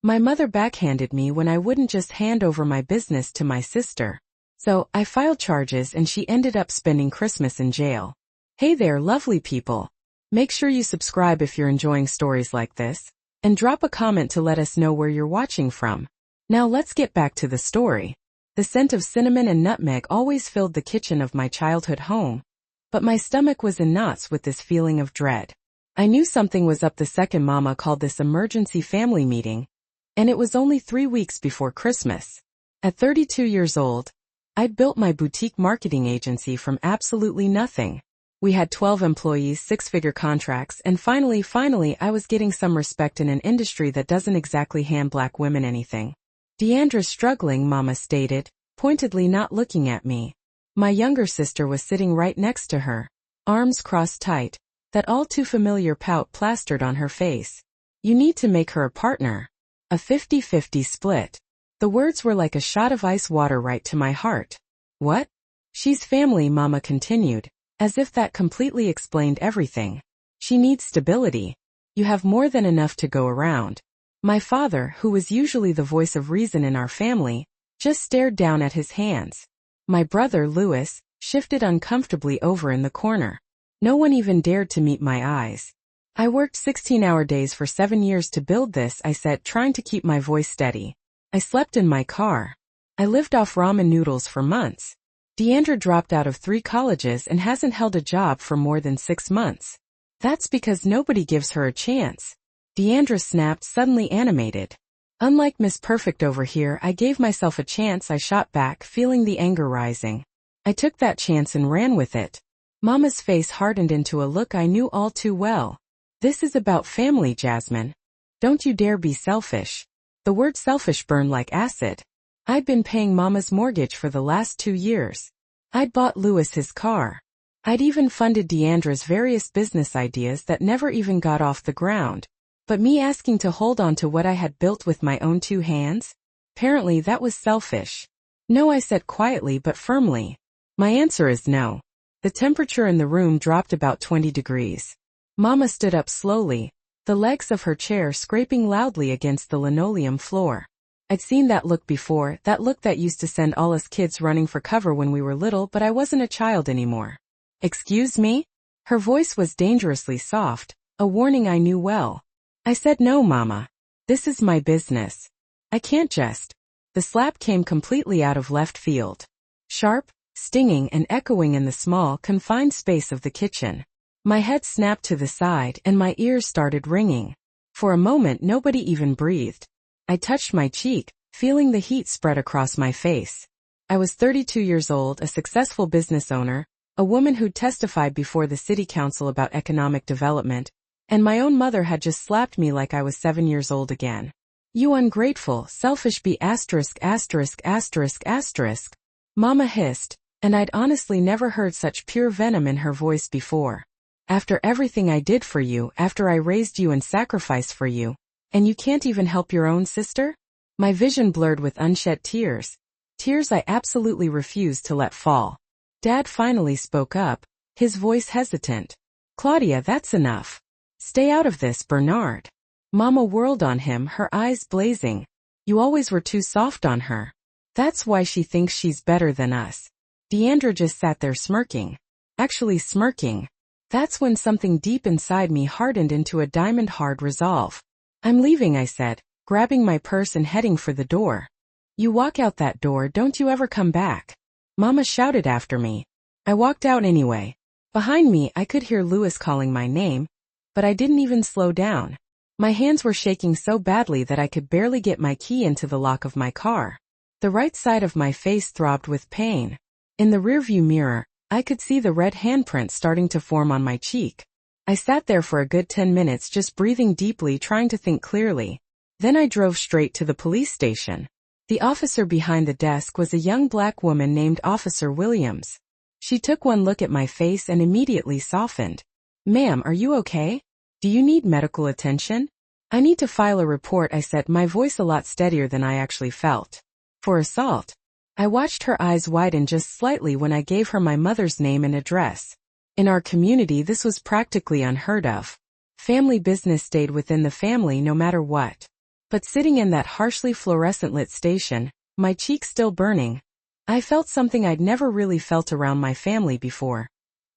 My mother backhanded me when I wouldn't just hand over my business to my sister. So, I filed charges and she ended up spending Christmas in jail. Hey there, lovely people. Make sure you subscribe if you're enjoying stories like this, and drop a comment to let us know where you're watching from. Now let's get back to the story. The scent of cinnamon and nutmeg always filled the kitchen of my childhood home, but my stomach was in knots with this feeling of dread. I knew something was up the second Mama called this emergency family meeting, and it was only 3 weeks before Christmas. At 32 years old, I'd built my boutique marketing agency from absolutely nothing. We had 12 employees, 6-figure contracts, and finally I was getting some respect in an industry that doesn't exactly hand black women anything. Deandra's struggling, Mama stated, pointedly not looking at me. My younger sister was sitting right next to her, arms crossed tight, that all too familiar pout plastered on her face. You need to make her a partner. A 50-50 split. The words were like a shot of ice water right to my heart. What? She's family, Mama continued, as if that completely explained everything. She needs stability. You have more than enough to go around. My father, who was usually the voice of reason in our family, just stared down at his hands. My brother, Louis, shifted uncomfortably over in the corner. No one even dared to meet my eyes. I worked 16-hour days for 7 years to build this, I said, trying to keep my voice steady. I slept in my car. I lived off ramen noodles for months. Deandra dropped out of 3 colleges and hasn't held a job for more than 6 months. That's because nobody gives her a chance. Deandra snapped, suddenly animated. Unlike Miss Perfect over here, I gave myself a chance, I shot back, feeling the anger rising. I took that chance and ran with it. Mama's face hardened into a look I knew all too well. This is about family, Jasmine. Don't you dare be selfish. The word selfish burned like acid. I'd been paying Mama's mortgage for the last 2 years. I'd bought Louis his car. I'd even funded Deandra's various business ideas that never even got off the ground. But me asking to hold on to what I had built with my own 2 hands? Apparently that was selfish. No, I said quietly but firmly. My answer is no. The temperature in the room dropped about 20 degrees. Mama stood up slowly, the legs of her chair scraping loudly against the linoleum floor. I'd seen that look before, that look that used to send all us kids running for cover when we were little, but I wasn't a child anymore. Excuse me? Her voice was dangerously soft, a warning I knew well. I said no, Mama. This is my business. I can't just. The slap came completely out of left field. Sharp, stinging and echoing in the small, confined space of the kitchen. My head snapped to the side and my ears started ringing. For a moment nobody even breathed. I touched my cheek, feeling the heat spread across my face. I was 32 years old, a successful business owner, a woman who'd testified before the city council about economic development, and my own mother had just slapped me like I was 7 years old again. You ungrateful, selfish bee ********. Mama hissed, and I'd honestly never heard such pure venom in her voice before. After everything I did for you, after I raised you and sacrificed for you, and you can't even help your own sister? My vision blurred with unshed tears. Tears I absolutely refused to let fall. Dad finally spoke up, his voice hesitant. Claudia, that's enough. Stay out of this, Bernard. Mama whirled on him, her eyes blazing. You always were too soft on her. That's why she thinks she's better than us. Deandra just sat there smirking. Actually smirking. That's when something deep inside me hardened into a diamond-hard resolve. I'm leaving, I said, grabbing my purse and heading for the door. You walk out that door, don't you ever come back. Mama shouted after me. I walked out anyway. Behind me I could hear Louis calling my name, but I didn't even slow down. My hands were shaking so badly that I could barely get my key into the lock of my car. The right side of my face throbbed with pain. In the rearview mirror, I could see the red handprint starting to form on my cheek. I sat there for a good 10 minutes just breathing deeply, trying to think clearly. Then I drove straight to the police station. The officer behind the desk was a young black woman named Officer Williams. She took one look at my face and immediately softened. Ma'am, are you okay? Do you need medical attention? I need to file a report, I said, my voice a lot steadier than I actually felt. For assault. I watched her eyes widen just slightly when I gave her my mother's name and address. In our community this was practically unheard of. Family business stayed within the family no matter what. But sitting in that harshly fluorescent lit station, my cheeks still burning, I felt something I'd never really felt around my family before.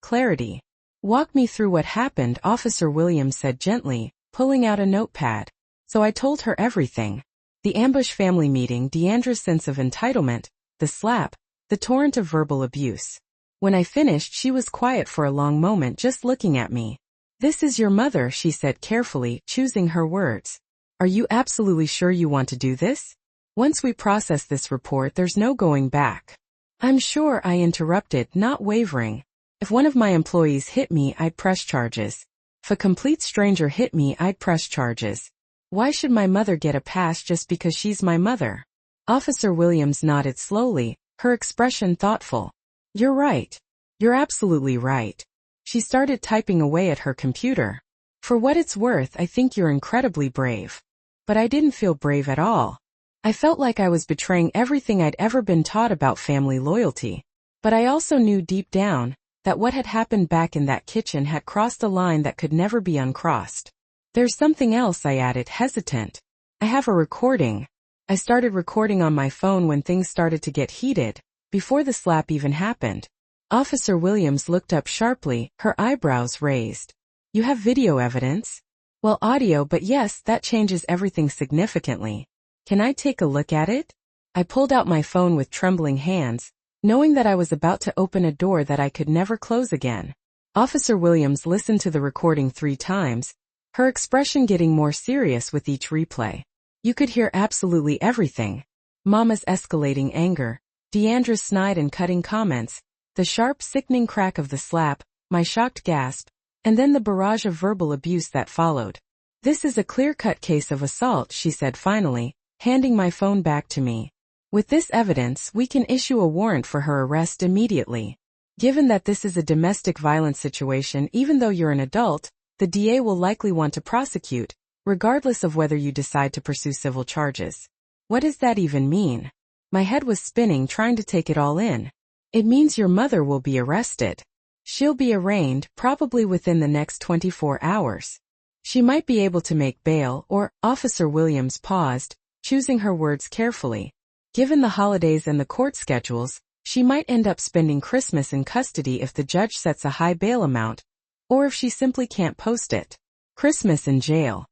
Clarity. "Walk me through what happened," Officer Williams said gently, pulling out a notepad. So I told her everything. The ambush family meeting, Deandra's sense of entitlement, the slap, the torrent of verbal abuse. When I finished, she was quiet for a long moment, just looking at me. "This is your mother," she said carefully, choosing her words. "Are you absolutely sure you want to do this? Once we process this report, there's no going back." "I'm sure," I interrupted, not wavering. "If one of my employees hit me, I'd press charges. If a complete stranger hit me, I'd press charges. Why should my mother get a pass just because she's my mother?" Officer Williams nodded slowly, her expression thoughtful. "You're right. You're absolutely right." She started typing away at her computer. "For what it's worth, I think you're incredibly brave." But I didn't feel brave at all. I felt like I was betraying everything I'd ever been taught about family loyalty. But I also knew deep down that what had happened back in that kitchen had crossed a line that could never be uncrossed. "There's something else," I added, hesitant. "I have a recording." I started recording on my phone when things started to get heated, before the slap even happened. Officer Williams looked up sharply, her eyebrows raised. "You have video evidence?" "Well, audio, but yes, that changes everything significantly. Can I take a look at it?" I pulled out my phone with trembling hands, knowing that I was about to open a door that I could never close again. Officer Williams listened to the recording 3 times, her expression getting more serious with each replay. You could hear absolutely everything. Mama's escalating anger, Deandra's snide and cutting comments, the sharp, sickening crack of the slap, my shocked gasp, and then the barrage of verbal abuse that followed. "This is a clear-cut case of assault," she said finally, handing my phone back to me. "With this evidence, we can issue a warrant for her arrest immediately. Given that this is a domestic violence situation, even though you're an adult, the DA will likely want to prosecute, regardless of whether you decide to pursue civil charges." What does that even mean? My head was spinning, trying to take it all in. "It means your mother will be arrested. She'll be arraigned, probably within the next 24 hours. She might be able to make bail, or," Officer Williams paused, choosing her words carefully. "Given the holidays and the court schedules, she might end up spending Christmas in custody if the judge sets a high bail amount, or if she simply can't post it. Christmas in jail."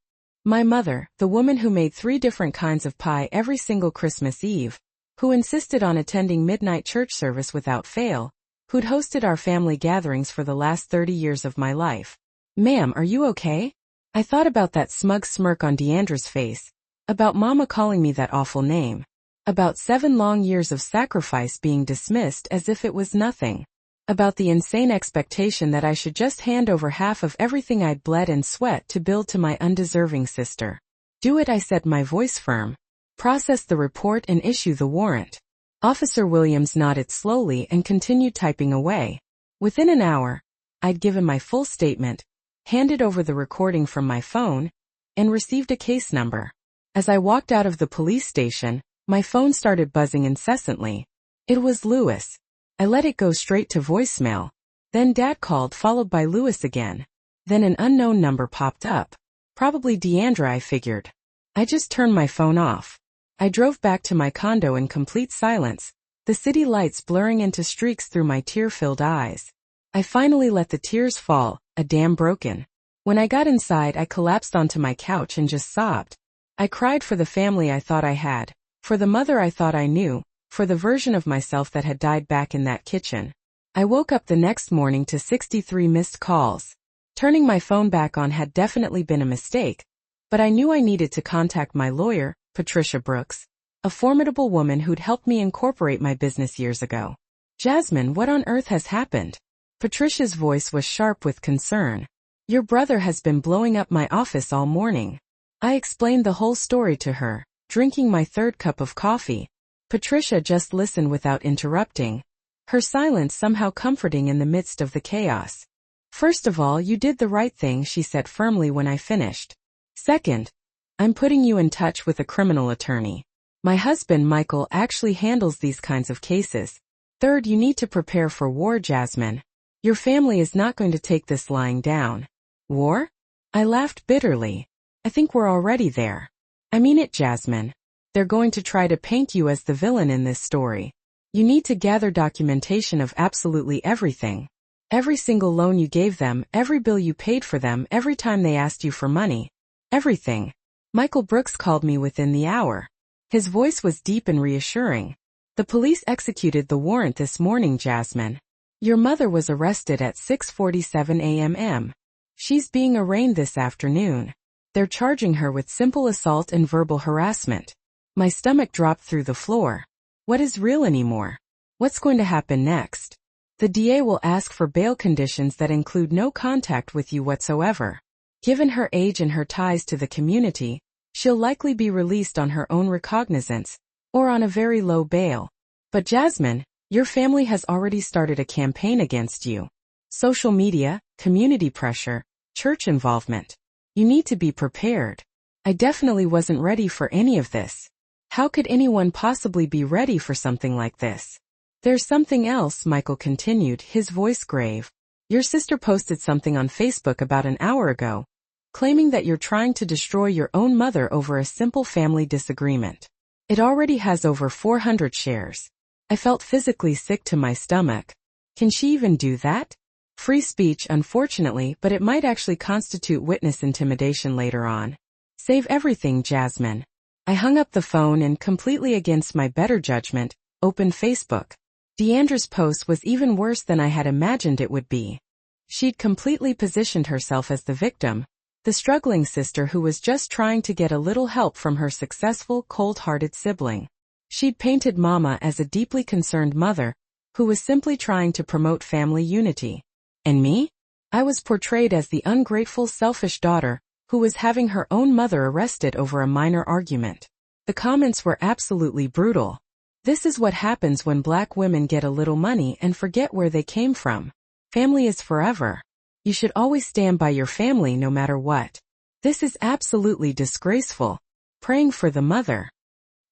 My mother, the woman who made 3 different kinds of pie every single Christmas Eve, who insisted on attending midnight church service without fail, who'd hosted our family gatherings for the last 30 years of my life. "Ma'am, are you okay?" I thought about that smug smirk on Deandra's face, about Mama calling me that awful name, about 7 long years of sacrifice being dismissed as if it was nothing, about the insane expectation that I should just hand over half of everything I'd bled and sweat to build to my undeserving sister. "Do it," I said, my voice firm. "Process the report and issue the warrant." Officer Williams nodded slowly and continued typing away. Within an hour, I'd given my full statement, handed over the recording from my phone, and received a case number. As I walked out of the police station, my phone started buzzing incessantly. It was Louis. I let it go straight to voicemail. Then Dad called, followed by Louis again. Then an unknown number popped up. Probably Deandra, I figured. I just turned my phone off. I drove back to my condo in complete silence, the city lights blurring into streaks through my tear-filled eyes. I finally let the tears fall, a dam broken. When I got inside, I collapsed onto my couch and just sobbed. I cried for the family I thought I had, for the mother I thought I knew, for the version of myself that had died back in that kitchen. I woke up the next morning to 63 missed calls. Turning my phone back on had definitely been a mistake, but I knew I needed to contact my lawyer, Patricia Brooks, a formidable woman who'd helped me incorporate my business years ago. "Jasmine, what on earth has happened?" Patricia's voice was sharp with concern. "Your brother has been blowing up my office all morning." I explained the whole story to her, drinking my 3rd cup of coffee. Patricia just listened without interrupting, her silence somehow comforting in the midst of the chaos. "First of all, you did the right thing," she said firmly when I finished. "Second, I'm putting you in touch with a criminal attorney. My husband, Michael, actually handles these kinds of cases. Third, you need to prepare for war, Jasmine. Your family is not going to take this lying down." "War?" I laughed bitterly. "I think we're already there." I mean it, Jasmine. They're going to try to paint you as the villain in this story. You need to gather documentation of absolutely everything. Every single loan you gave them, every bill you paid for them, every time they asked you for money. Everything. Michael Brooks called me within the hour. His voice was deep and reassuring. The police executed the warrant this morning, Jasmine. Your mother was arrested at 6:47 a.m. She's being arraigned this afternoon. They're charging her with simple assault and verbal harassment. My stomach dropped through the floor. What is real anymore? What's going to happen next? The DA will ask for bail conditions that include no contact with you whatsoever. Given her age and her ties to the community, she'll likely be released on her own recognizance, or on a very low bail. But Jasmine, your family has already started a campaign against you. Social media, community pressure, church involvement. You need to be prepared. I definitely wasn't ready for any of this. How could anyone possibly be ready for something like this? There's something else, Michael continued, his voice grave. Your sister posted something on Facebook about an hour ago, claiming that you're trying to destroy your own mother over a simple family disagreement. It already has over 400 shares. I felt physically sick to my stomach. Can she even do that? Free speech, unfortunately, but it might actually constitute witness intimidation later on. Save everything, Jasmine. I hung up the phone and, completely against my better judgment, opened Facebook. Deandra's post was even worse than I had imagined it would be. She'd completely positioned herself as the victim, the struggling sister who was just trying to get a little help from her successful, cold-hearted sibling. She'd painted Mama as a deeply concerned mother, who was simply trying to promote family unity. And me? I was portrayed as the ungrateful, selfish daughter, who was having her own mother arrested over a minor argument. The comments were absolutely brutal. This is what happens when black women get a little money and forget where they came from. Family is forever. You should always stand by your family no matter what. This is absolutely disgraceful. Praying for the mother.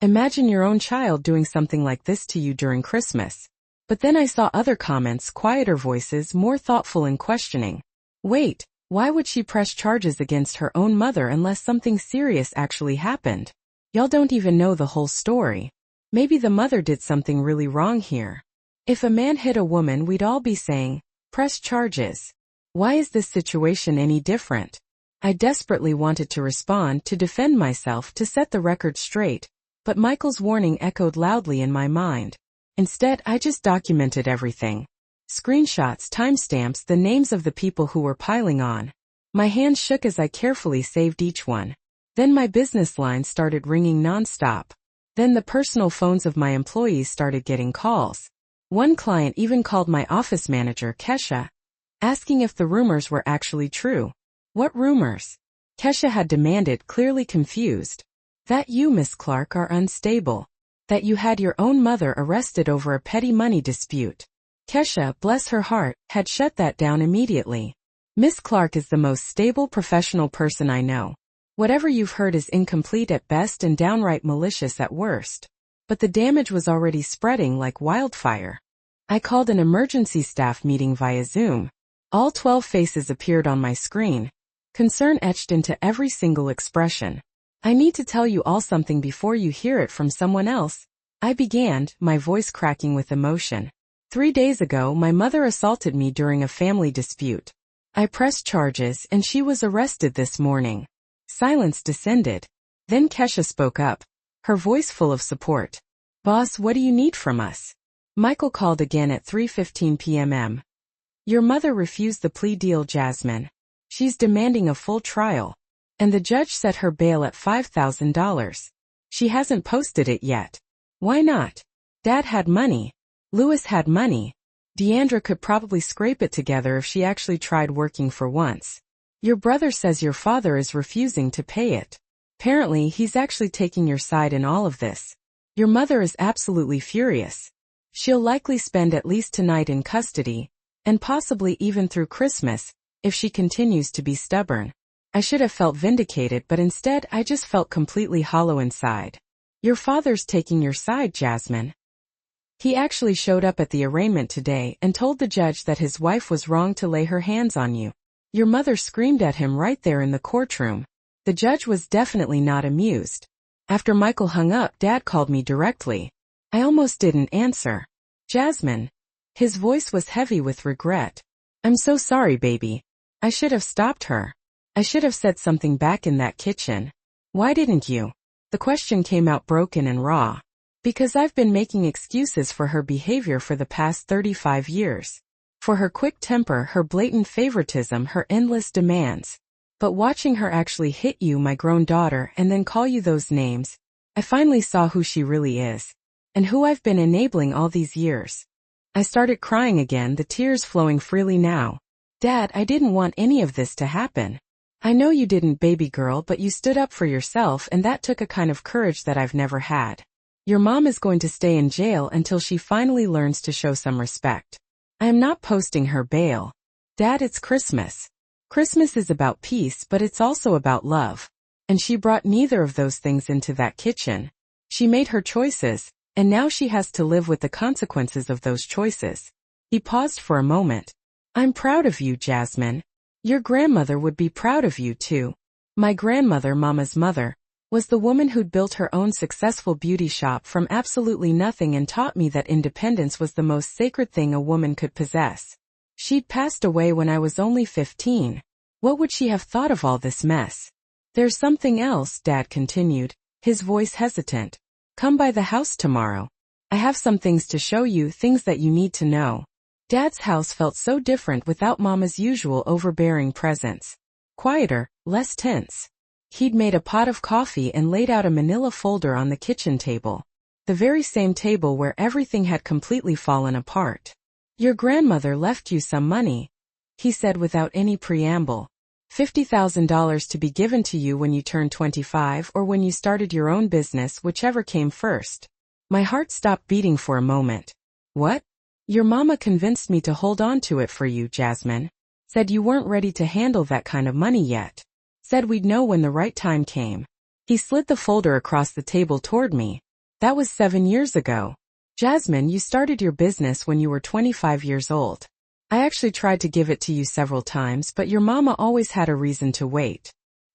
Imagine your own child doing something like this to you during Christmas. But then I saw other comments, quieter voices, more thoughtful and questioning. Wait, why would she press charges against her own mother unless something serious actually happened? Y'all don't even know the whole story. Maybe the mother did something really wrong here. If a man hit a woman, we'd all be saying, press charges. Why is this situation any different? I desperately wanted to respond, to defend myself, to set the record straight, but Michael's warning echoed loudly in my mind. Instead, I just documented everything. Screenshots, timestamps, the names of the people who were piling on. My hands shook as I carefully saved each one. Then my business line started ringing nonstop. Then the personal phones of my employees started getting calls. One client even called my office manager, Kesha, asking if the rumors were actually true. What rumors? Kesha had demanded, clearly confused. That you, Miss Clark, are unstable. That you had your own mother arrested over a petty money dispute. Kesha, bless her heart, had shut that down immediately. Miss Clark is the most stable professional person I know. Whatever you've heard is incomplete at best and downright malicious at worst. But the damage was already spreading like wildfire. I called an emergency staff meeting via Zoom. All 12 faces appeared on my screen. Concern etched into every single expression. I need to tell you all something before you hear it from someone else. I began, my voice cracking with emotion. 3 days ago, my mother assaulted me during a family dispute. I pressed charges and she was arrested this morning. Silence descended. Then Kesha spoke up, her voice full of support. Boss, what do you need from us? Michael called again at 3:15 p.m. Your mother refused the plea deal, Jasmine. She's demanding a full trial. And the judge set her bail at $5,000. She hasn't posted it yet. Why not? Dad had money. Louis had money. Deandra could probably scrape it together if she actually tried working for once. Your brother says your father is refusing to pay it. Apparently, he's actually taking your side in all of this. Your mother is absolutely furious. She'll likely spend at least tonight in custody, and possibly even through Christmas, if she continues to be stubborn. I should have felt vindicated, but instead I just felt completely hollow inside. Your father's taking your side, Jasmine. He actually showed up at the arraignment today and told the judge that his wife was wrong to lay her hands on you. Your mother screamed at him right there in the courtroom. The judge was definitely not amused. After Michael hung up, Dad called me directly. I almost didn't answer. Jasmine. His voice was heavy with regret. I'm so sorry, baby. I should have stopped her. I should have said something back in that kitchen. Why didn't you? The question came out broken and raw. Because I've been making excuses for her behavior for the past 35 years. For her quick temper, her blatant favoritism, her endless demands. But watching her actually hit you, my grown daughter, and then call you those names, I finally saw who she really is. And who I've been enabling all these years. I started crying again, the tears flowing freely now. Dad, I didn't want any of this to happen. I know you didn't, baby girl, but you stood up for yourself, and that took a kind of courage that I've never had. Your mom is going to stay in jail until she finally learns to show some respect. I am not posting her bail. Dad, it's Christmas. Christmas is about peace, but it's also about love. And she brought neither of those things into that kitchen. She made her choices, and now she has to live with the consequences of those choices. He paused for a moment. I'm proud of you, Jasmine. Your grandmother would be proud of you too. My grandmother, Mama's mother, was the woman who'd built her own successful beauty shop from absolutely nothing and taught me that independence was the most sacred thing a woman could possess. She'd passed away when I was only 15. What would she have thought of all this mess? There's something else, Dad continued, his voice hesitant. Come by the house tomorrow. I have some things to show you, things that you need to know. Dad's house felt so different without Mama's usual overbearing presence. Quieter, less tense. He'd made a pot of coffee and laid out a manila folder on the kitchen table. The very same table where everything had completely fallen apart. Your grandmother left you some money, he said without any preamble. $50,000 to be given to you when you turned 25 or when you started your own business, whichever came first. My heart stopped beating for a moment. What? Your mama convinced me to hold on to it for you, Jasmine. Said you weren't ready to handle that kind of money yet. Said we'd know when the right time came. He slid the folder across the table toward me. That was 7 years ago. Jasmine, you started your business when you were 25 years old. I actually tried to give it to you several times, but your mama always had a reason to wait.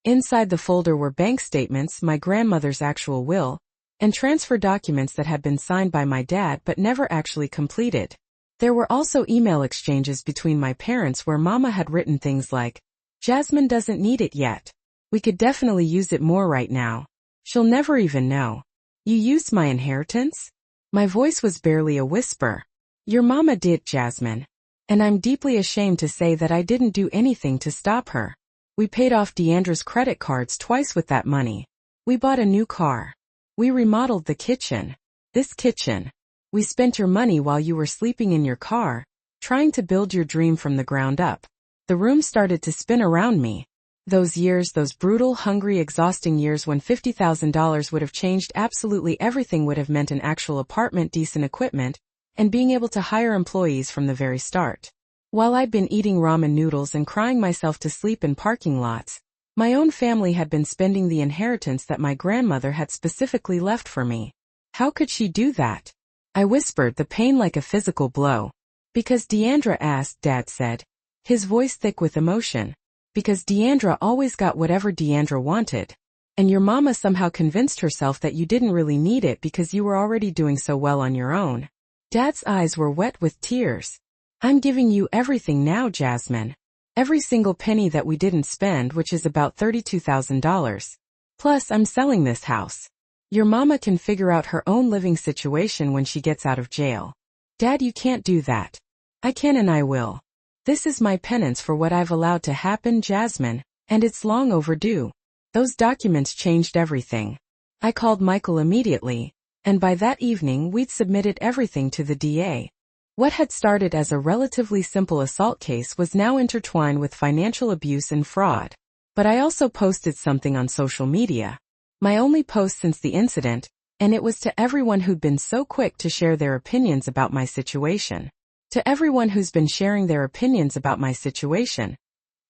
Inside the folder were bank statements, my grandmother's actual will, and transfer documents that had been signed by my dad but never actually completed. There were also email exchanges between my parents where Mama had written things like, Jasmine doesn't need it yet. We could definitely use it more right now. She'll never even know. You used my inheritance? My voice was barely a whisper. Your mama did, Jasmine. And I'm deeply ashamed to say that I didn't do anything to stop her. We paid off Deandra's credit cards twice with that money. We bought a new car. We remodeled the kitchen. This kitchen. We spent your money while you were sleeping in your car, trying to build your dream from the ground up. The room started to spin around me. Those years, those brutal, hungry, exhausting years when $50,000 would have changed absolutely everything, would have meant an actual apartment, decent equipment, and being able to hire employees from the very start. While I'd been eating ramen noodles and crying myself to sleep in parking lots, my own family had been spending the inheritance that my grandmother had specifically left for me. How could she do that? I whispered, the pain like a physical blow. Because Deandra asked, Dad said, his voice thick with emotion. Because Deandra always got whatever Deandra wanted. And your mama somehow convinced herself that you didn't really need it because you were already doing so well on your own. Dad's eyes were wet with tears. I'm giving you everything now, Jasmine. Every single penny that we didn't spend, which is about $32,000. Plus, I'm selling this house. Your mama can figure out her own living situation when she gets out of jail. Dad, you can't do that. I can and I will. This is my penance for what I've allowed to happen, Jasmine, and it's long overdue. Those documents changed everything. I called Michael immediately, and by that evening we'd submitted everything to the DA. What had started as a relatively simple assault case was now intertwined with financial abuse and fraud. But I also posted something on social media. My only post since the incident, and it was to everyone who'd been so quick to share their opinions about my situation. To everyone who's been sharing their opinions about my situation.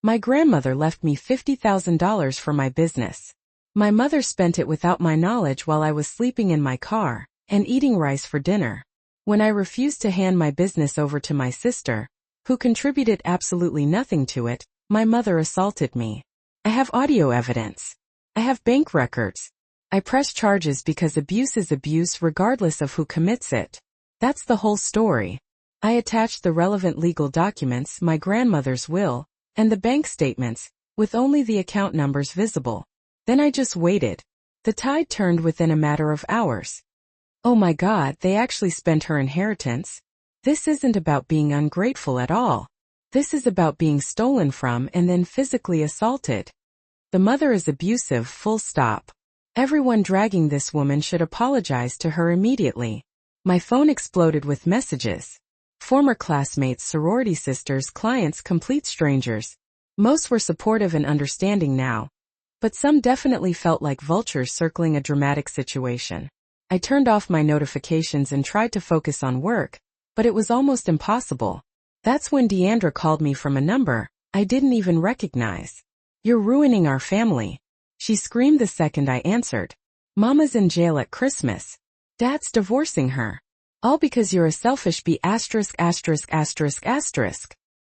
My grandmother left me $50,000 for my business. My mother spent it without my knowledge while I was sleeping in my car and eating rice for dinner. When I refused to hand my business over to my sister, who contributed absolutely nothing to it, my mother assaulted me. I have audio evidence. I have bank records. I press charges because abuse is abuse regardless of who commits it. That's the whole story. I attached the relevant legal documents, my grandmother's will, and the bank statements, with only the account numbers visible. Then I just waited. The tide turned within a matter of hours. Oh my God, they actually spent her inheritance. This isn't about being ungrateful at all. This is about being stolen from and then physically assaulted. The mother is abusive, full stop. Everyone dragging this woman should apologize to her immediately. My phone exploded with messages. Former classmates, sorority sisters, clients, complete strangers. Most were supportive and understanding now. But some definitely felt like vultures circling a dramatic situation. I turned off my notifications and tried to focus on work, but it was almost impossible. That's when Deandra called me from a number I didn't even recognize. "You're ruining our family," she screamed the second I answered. "Mama's in jail at Christmas. Dad's divorcing her. All because you're a selfish b***********.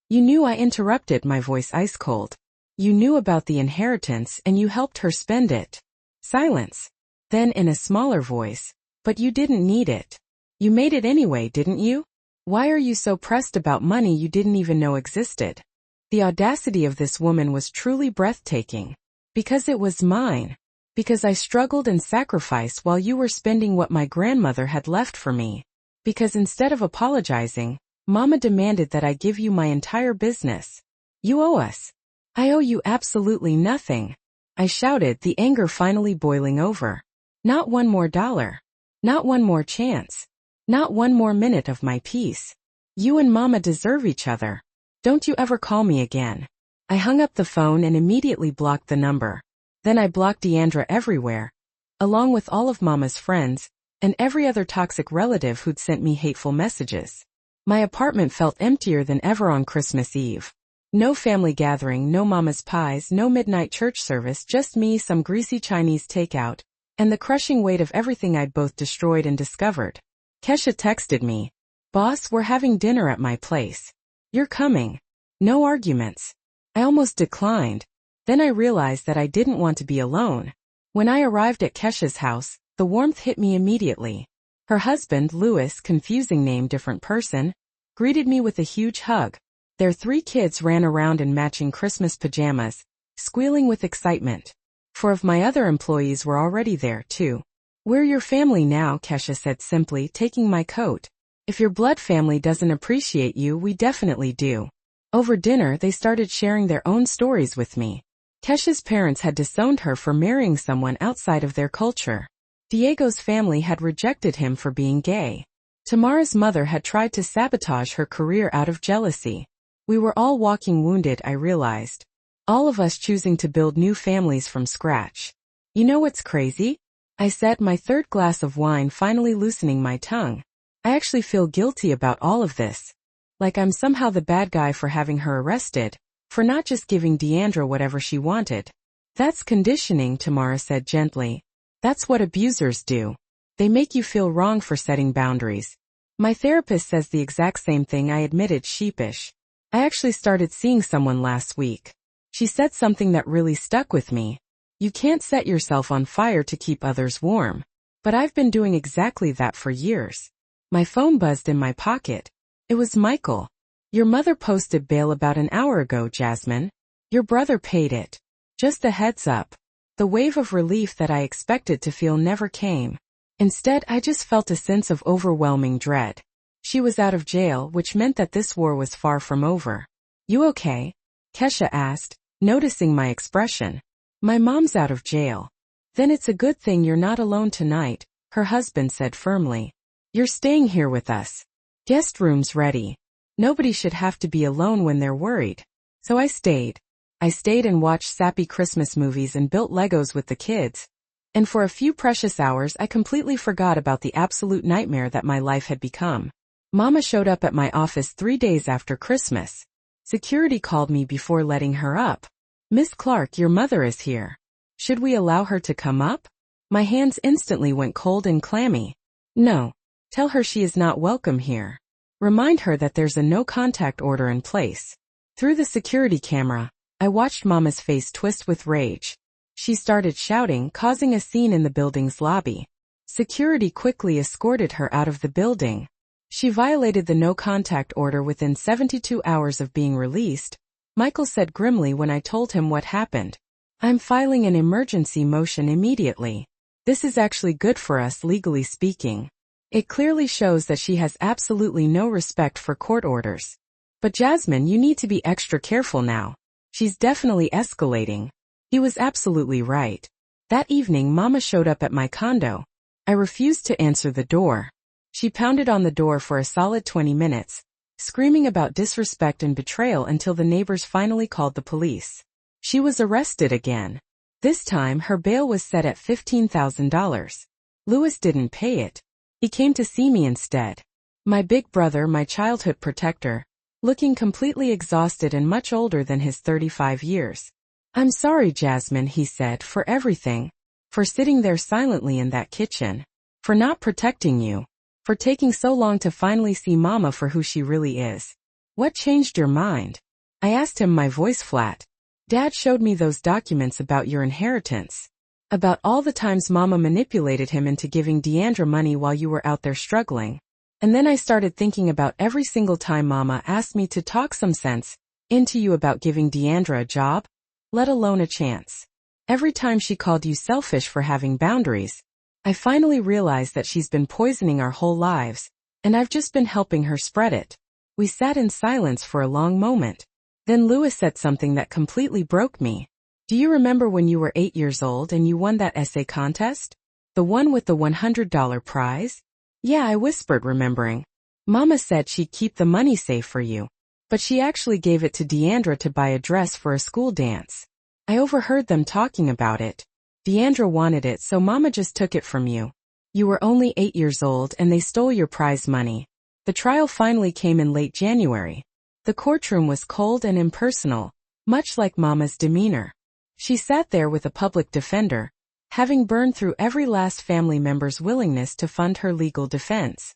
You knew," I interrupted, my voice ice cold. "You knew about the inheritance and you helped her spend it." Silence. Then in a smaller voice, "But you didn't need it. You made it anyway, didn't you? Why are you so pressed about money you didn't even know existed?" The audacity of this woman was truly breathtaking. Because it was mine. Because I struggled and sacrificed while you were spending what my grandmother had left for me. Because instead of apologizing, Mama demanded that I give you my entire business. "You owe us." "I owe you absolutely nothing," I shouted, the anger finally boiling over. "Not one more dollar. Not one more chance. Not one more minute of my peace. You and Mama deserve each other. Don't you ever call me again." I hung up the phone and immediately blocked the number. Then I blocked Deandra everywhere, along with all of Mama's friends, and every other toxic relative who'd sent me hateful messages. My apartment felt emptier than ever on Christmas Eve. No family gathering, no Mama's pies, no midnight church service, just me, some greasy Chinese takeout, and the crushing weight of everything I'd both destroyed and discovered. Kesha texted me, "Boss, we're having dinner at my place. You're coming." No arguments. I almost declined. Then I realized that I didn't want to be alone. When I arrived at Kesha's house, the warmth hit me immediately. Her husband, Louis, confusing name, different person, greeted me with a huge hug. Their 3 kids ran around in matching Christmas pajamas, squealing with excitement. 4 of my other employees were already there, too. "We're your family now," Kesha said simply, taking my coat. "If your blood family doesn't appreciate you, we definitely do." Over dinner, they started sharing their own stories with me. Kesha's parents had disowned her for marrying someone outside of their culture. Diego's family had rejected him for being gay. Tamara's mother had tried to sabotage her career out of jealousy. We were all walking wounded, I realized. All of us choosing to build new families from scratch. "You know what's crazy?" I said, my 3rd glass of wine finally loosening my tongue. "I actually feel guilty about all of this. Like I'm somehow the bad guy for having her arrested, for not just giving Deandra whatever she wanted." "That's conditioning," Tamara said gently. "That's what abusers do. They make you feel wrong for setting boundaries." "My therapist says the exact same thing," I admitted, sheepish. "I actually started seeing someone last week. She said something that really stuck with me. You can't set yourself on fire to keep others warm. But I've been doing exactly that for years." My phone buzzed in my pocket. It was Michael. "Your mother posted bail about an hour ago, Jasmine. Your brother paid it. Just a heads up." The wave of relief that I expected to feel never came. Instead, I just felt a sense of overwhelming dread. She was out of jail, which meant that this war was far from over. "You okay?" Kesha asked, noticing my expression. "My mom's out of jail." "Then it's a good thing you're not alone tonight," her husband said firmly. "You're staying here with us. Guest room's ready. Nobody should have to be alone when they're worried." So I stayed. I stayed and watched sappy Christmas movies and built Legos with the kids. And for a few precious hours I completely forgot about the absolute nightmare that my life had become. Mama showed up at my office 3 days after Christmas. Security called me before letting her up. "Miss Clark, your mother is here. Should we allow her to come up?" My hands instantly went cold and clammy. "No. Tell her she is not welcome here. Remind her that there's a no-contact order in place." Through the security camera, I watched Mama's face twist with rage. She started shouting, causing a scene in the building's lobby. Security quickly escorted her out of the building. She violated the no-contact order within 72 hours of being released, Michael said grimly when I told him what happened. I'm filing an emergency motion immediately. This is actually good for us legally speaking. It clearly shows that she has absolutely no respect for court orders. But Jasmine, you need to be extra careful now. She's definitely escalating. He was absolutely right. That evening Mama showed up at my condo. I refused to answer the door. She pounded on the door for a solid 20 minutes, screaming about disrespect and betrayal until the neighbors finally called the police. She was arrested again. This time her bail was set at $15,000. Louis didn't pay it. He came to see me instead. My big brother, my childhood protector, looking completely exhausted and much older than his 35 years. I'm sorry, Jasmine, he said, for everything. For sitting there silently in that kitchen. For not protecting you. For taking so long to finally see Mama for who she really is. What changed your mind? I asked him, my voice flat. Dad showed me those documents about your inheritance. About all the times Mama manipulated him into giving Deandra money while you were out there struggling. And then I started thinking about every single time Mama asked me to talk some sense into you about giving Deandra a job, let alone a chance. Every time she called you selfish for having boundaries. I finally realized that she's been poisoning our whole lives, and I've just been helping her spread it. We sat in silence for a long moment. Then Louis said something that completely broke me. Do you remember when you were 8 years old and you won that essay contest? The one with the $100 prize? Yeah, I whispered, remembering. Mama said she'd keep the money safe for you. But she actually gave it to Deandra to buy a dress for a school dance. I overheard them talking about it. Deandra wanted it, so Mama just took it from you. You were only 8 years old and they stole your prize money. The trial finally came in late January. The courtroom was cold and impersonal, much like Mama's demeanor. She sat there with a public defender, having burned through every last family member's willingness to fund her legal defense.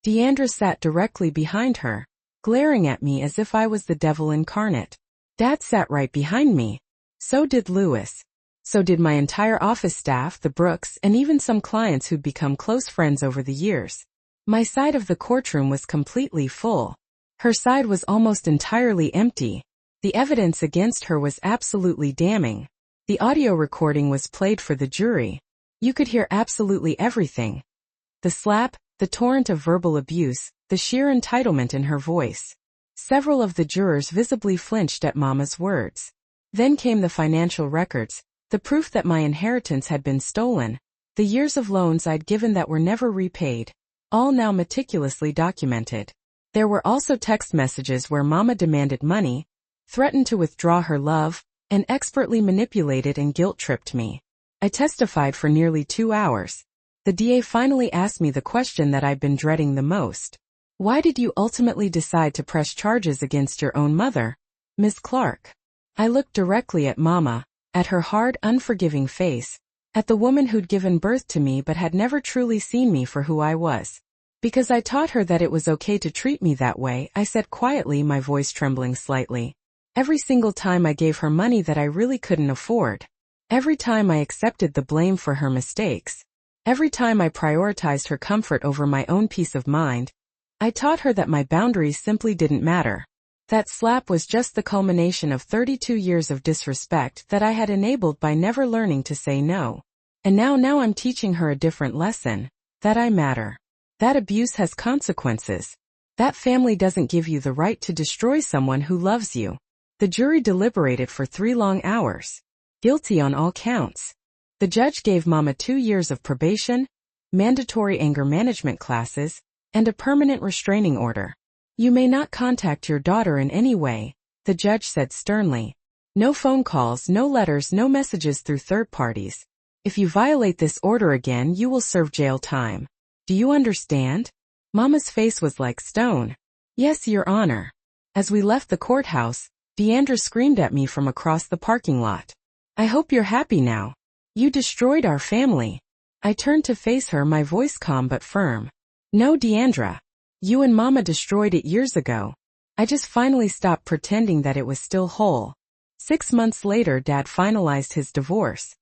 Deandra sat directly behind her, glaring at me as if I was the devil incarnate. Dad sat right behind me. So did Louis. So did my entire office staff, the Brooks, and even some clients who'd become close friends over the years. My side of the courtroom was completely full. Her side was almost entirely empty. The evidence against her was absolutely damning. The audio recording was played for the jury. You could hear absolutely everything. The slap, the torrent of verbal abuse, the sheer entitlement in her voice. Several of the jurors visibly flinched at Mama's words. Then came the financial records. The proof that my inheritance had been stolen, the years of loans I'd given that were never repaid, all now meticulously documented. There were also text messages where Mama demanded money, threatened to withdraw her love, and expertly manipulated and guilt-tripped me. I testified for nearly 2 hours. The DA finally asked me the question that I'd been dreading the most. Why did you ultimately decide to press charges against your own mother, Ms. Clark? I looked directly at Mama. At her hard, unforgiving face, at the woman who'd given birth to me but had never truly seen me for who I was. Because I taught her that it was okay to treat me that way, I said quietly, my voice trembling slightly. Every single time I gave her money that I really couldn't afford. Every time I accepted the blame for her mistakes. Every time I prioritized her comfort over my own peace of mind. I taught her that my boundaries simply didn't matter. That slap was just the culmination of 32 years of disrespect that I had enabled by never learning to say no. And now I'm teaching her a different lesson, that I matter. That abuse has consequences. That family doesn't give you the right to destroy someone who loves you. The jury deliberated for 3 long hours. Guilty on all counts. The judge gave Mama 2 years of probation, mandatory anger management classes, and a permanent restraining order. You may not contact your daughter in any way, the judge said sternly. No phone calls, no letters, no messages through third parties. If you violate this order again, you will serve jail time. Do you understand? Mama's face was like stone. Yes, Your Honor. As we left the courthouse, Deandra screamed at me from across the parking lot. I hope you're happy now. You destroyed our family. I turned to face her, my voice calm but firm. No, Deandra. You and Mama destroyed it years ago. I just finally stopped pretending that it was still whole. 6 months later, Dad finalized his divorce.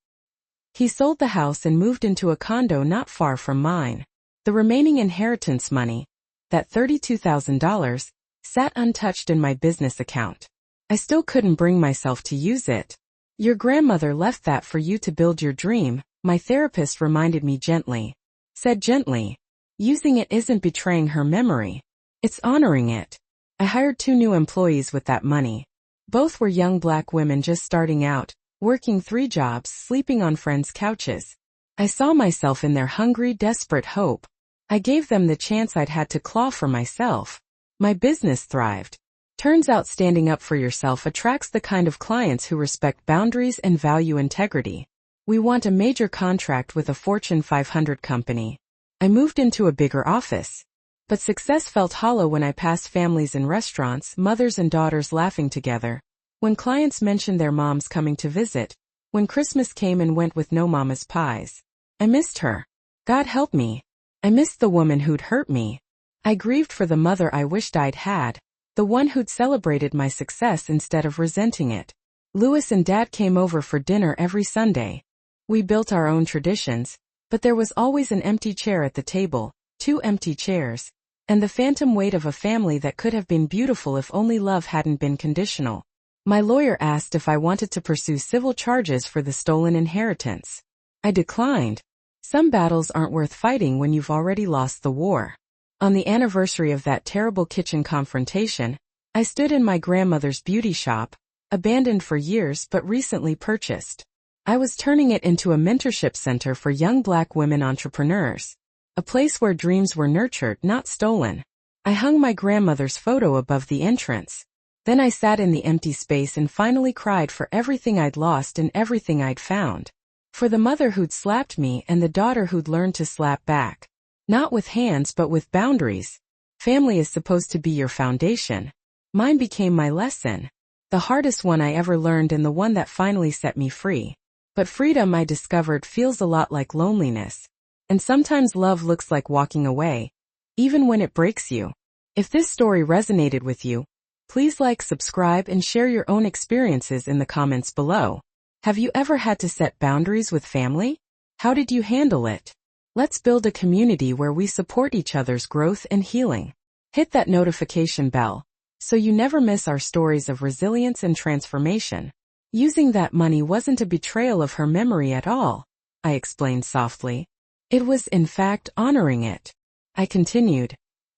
He sold the house and moved into a condo not far from mine. The remaining inheritance money, that $32,000, sat untouched in my business account. I still couldn't bring myself to use it. Your grandmother left that for you to build your dream, my therapist reminded me gently. Said gently. Using it isn't betraying her memory. It's honoring it. I hired 2 new employees with that money. Both were young Black women just starting out, working 3 jobs, sleeping on friends' couches. I saw myself in their hungry, desperate hope. I gave them the chance I'd had to claw for myself. My business thrived. Turns out standing up for yourself attracts the kind of clients who respect boundaries and value integrity. We want a major contract with a Fortune 500 company. I moved into a bigger office. But success felt hollow when I passed families in restaurants, mothers and daughters laughing together. When clients mentioned their moms coming to visit. When Christmas came and went with no mama's pies. I missed her. God help me. I missed the woman who'd hurt me. I grieved for the mother I wished I'd had. The one who'd celebrated my success instead of resenting it. Louis and Dad came over for dinner every Sunday. We built our own traditions, but there was always an empty chair at the table, 2 empty chairs, and the phantom weight of a family that could have been beautiful if only love hadn't been conditional. My lawyer asked if I wanted to pursue civil charges for the stolen inheritance. I declined. Some battles aren't worth fighting when you've already lost the war. On the anniversary of that terrible kitchen confrontation, I stood in my grandmother's beauty shop, abandoned for years but recently purchased. I was turning it into a mentorship center for young Black women entrepreneurs. A place where dreams were nurtured, not stolen. I hung my grandmother's photo above the entrance. Then I sat in the empty space and finally cried for everything I'd lost and everything I'd found. For the mother who'd slapped me and the daughter who'd learned to slap back. Not with hands but with boundaries. Family is supposed to be your foundation. Mine became my lesson. The hardest one I ever learned and the one that finally set me free. But freedom, I discovered, feels a lot like loneliness. And sometimes love looks like walking away, even when it breaks you. If this story resonated with you, please like, subscribe, and share your own experiences in the comments below. Have you ever had to set boundaries with family? How did you handle it? Let's build a community where we support each other's growth and healing. Hit that notification bell, so you never miss our stories of resilience and transformation. Using that money wasn't a betrayal of her memory at all, I explained softly. It was, in fact, honoring it. I continued.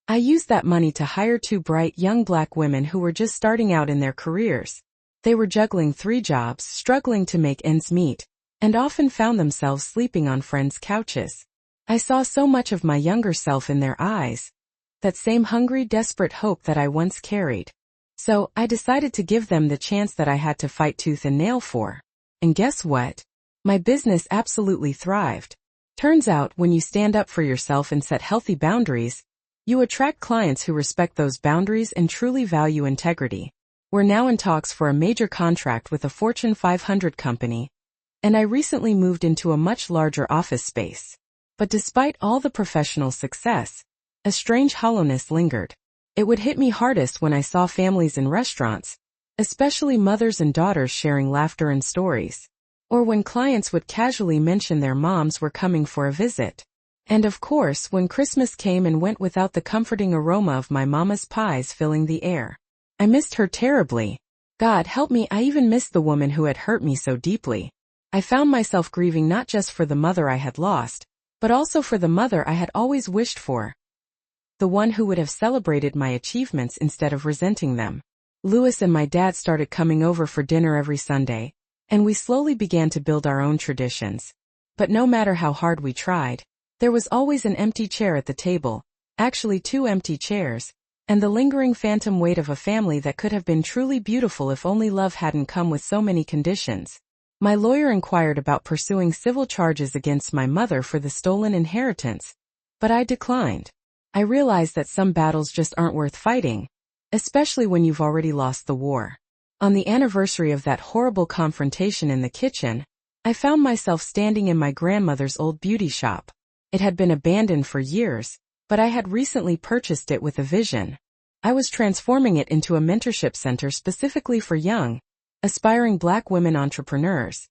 I used that money to hire 2 bright young Black women who were just starting out in their careers. They were juggling 3 jobs, struggling to make ends meet, and often found themselves sleeping on friends' couches. I saw so much of my younger self in their eyes. That same hungry, desperate hope that I once carried. So, I decided to give them the chance that I had to fight tooth and nail for. And guess what? My business absolutely thrived. Turns out, when you stand up for yourself and set healthy boundaries, you attract clients who respect those boundaries and truly value integrity. We're now in talks for a major contract with a Fortune 500 company, and I recently moved into a much larger office space. But despite all the professional success, a strange hollowness lingered. It would hit me hardest when I saw families in restaurants, especially mothers and daughters sharing laughter and stories. Or when clients would casually mention their moms were coming for a visit. And of course, when Christmas came and went without the comforting aroma of my mama's pies filling the air. I missed her terribly. God help me, I even missed the woman who had hurt me so deeply. I found myself grieving not just for the mother I had lost, but also for the mother I had always wished for. The one who would have celebrated my achievements instead of resenting them. Louis and my dad started coming over for dinner every Sunday, and we slowly began to build our own traditions. But no matter how hard we tried, there was always an empty chair at the table, actually 2 empty chairs, and the lingering phantom weight of a family that could have been truly beautiful if only love hadn't come with so many conditions. My lawyer inquired about pursuing civil charges against my mother for the stolen inheritance, but I declined. I realized that some battles just aren't worth fighting, especially when you've already lost the war. On the anniversary of that horrible confrontation in the kitchen, I found myself standing in my grandmother's old beauty shop. It had been abandoned for years, but I had recently purchased it with a vision. I was transforming it into a mentorship center specifically for young, aspiring Black women entrepreneurs.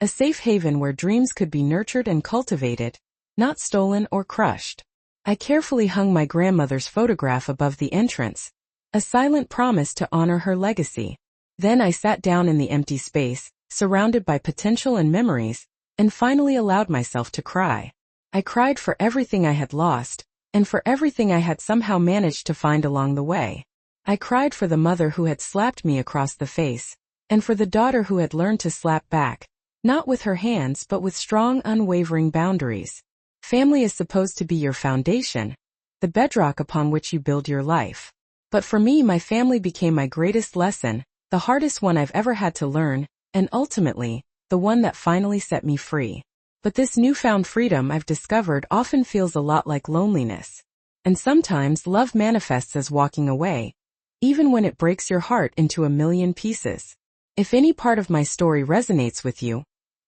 a safe haven where dreams could be nurtured and cultivated, not stolen or crushed. I carefully hung my grandmother's photograph above the entrance, a silent promise to honor her legacy. Then I sat down in the empty space, surrounded by potential and memories, and finally allowed myself to cry. I cried for everything I had lost, and for everything I had somehow managed to find along the way. I cried for the mother who had slapped me across the face, and for the daughter who had learned to slap back, not with her hands but with strong, unwavering boundaries. Family is supposed to be your foundation, the bedrock upon which you build your life. But for me, my family became my greatest lesson, the hardest one I've ever had to learn, and ultimately, the one that finally set me free. But this newfound freedom I've discovered often feels a lot like loneliness. And sometimes love manifests as walking away, even when it breaks your heart into a million pieces. If any part of my story resonates with you,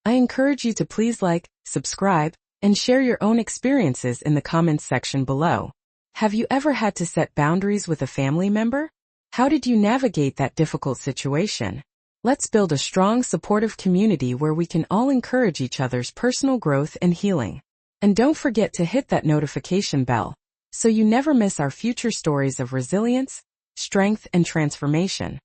I encourage you to please like, subscribe, and share your own experiences in the comments section below. Have you ever had to set boundaries with a family member? How did you navigate that difficult situation? Let's build a strong, supportive community where we can all encourage each other's personal growth and healing. And don't forget to hit that notification bell, so you never miss our future stories of resilience, strength, and transformation.